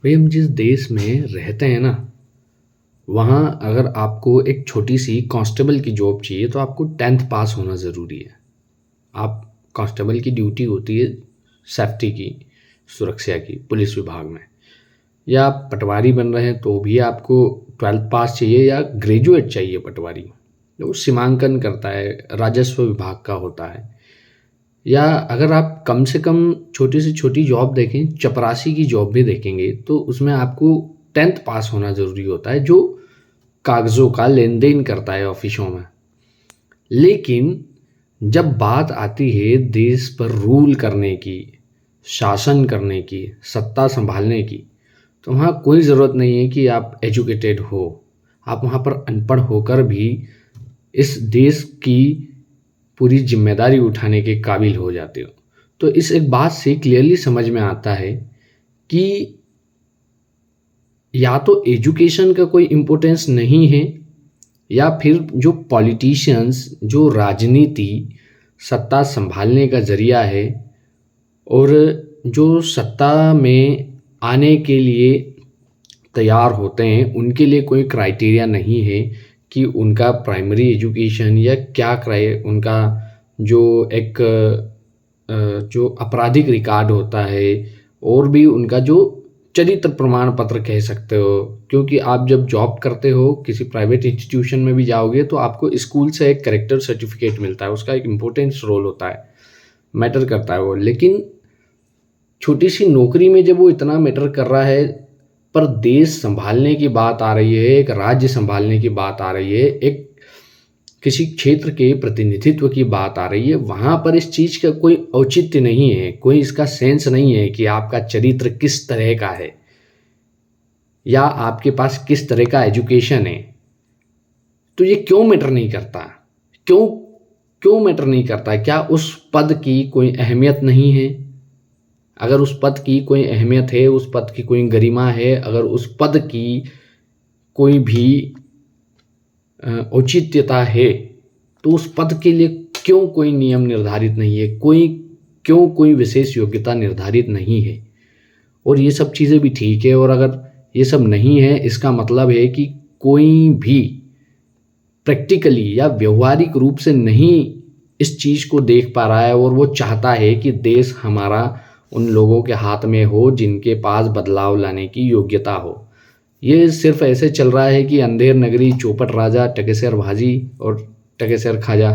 भाई हम जिस देश में रहते हैं ना, वहाँ अगर आपको एक छोटी सी कांस्टेबल की जॉब चाहिए तो आपको 10th पास होना ज़रूरी है। आप कांस्टेबल की ड्यूटी होती है सेफ्टी की, सुरक्षा की, पुलिस विभाग में। या आप पटवारी बन रहे हैं तो भी आपको 12th पास चाहिए या ग्रेजुएट चाहिए पटवारी। वो सीमांकन करता है, राजस्व विभाग का होता है। या अगर आप कम से कम छोटी से छोटी जॉब देखें, चपरासी की जॉब भी देखेंगे तो उसमें आपको 10th पास होना ज़रूरी होता है, जो कागज़ों का लेन देन करता है ऑफिसों में। लेकिन जब बात आती है देश पर रूल करने की, शासन करने की, सत्ता संभालने की, तो वहाँ कोई ज़रूरत नहीं है कि आप एजुकेटेड हो। आप वहाँ पर अनपढ़ होकर भी इस देश की पूरी जिम्मेदारी उठाने के काबिल हो जाते हो। तो इस एक बात से क्लियरली समझ में आता है कि या तो एजुकेशन का कोई इम्पोर्टेंस नहीं है, या फिर जो पॉलिटिशियंस, जो राजनीति सत्ता संभालने का ज़रिया है और जो सत्ता में आने के लिए तैयार होते हैं, उनके लिए कोई क्राइटेरिया नहीं है कि उनका प्राइमरी एजुकेशन या क्या उनका जो एक जो आपराधिक रिकॉर्ड होता है, और भी उनका जो चरित्र प्रमाण पत्र कह सकते हो। क्योंकि आप जब जॉब करते हो किसी प्राइवेट इंस्टीट्यूशन में भी जाओगे तो आपको स्कूल से एक कैरेक्टर सर्टिफिकेट मिलता है, उसका एक इम्पोर्टेंस रोल होता है, मैटर करता है वो। लेकिन छोटी सी नौकरी में जब वो इतना मैटर कर रहा है, पर देश संभालने की बात आ रही है, एक राज्य संभालने की बात आ रही है, एक किसी क्षेत्र के प्रतिनिधित्व की बात आ रही है, वहाँ पर इस चीज़ का कोई औचित्य नहीं है, कोई इसका सेंस नहीं है कि आपका चरित्र किस तरह का है या आपके पास किस तरह का एजुकेशन है। तो ये क्यों मैटर नहीं करता? क्यों क्यों मैटर नहीं करता? क्या उस पद की कोई अहमियत नहीं है? अगर उस पद की कोई अहमियत है, उस पद की कोई गरिमा है, अगर उस पद की कोई भी औचित्यता है, तो उस पद के लिए क्यों कोई नियम निर्धारित नहीं है? क्यों कोई विशेष योग्यता निर्धारित नहीं है? और ये सब चीज़ें भी ठीक है, और अगर ये सब नहीं है, इसका मतलब है कि कोई भी प्रैक्टिकली या व्यवहारिक रूप से नहीं इस चीज़ को देख पा रहा है, और वो चाहता है कि देश हमारा उन लोगों के हाथ में हो जिनके पास बदलाव लाने की योग्यता हो। ये सिर्फ ऐसे चल रहा है कि अंधेर नगरी, चौपट राजा, टकेसर भाजी और टकेसर खाजा।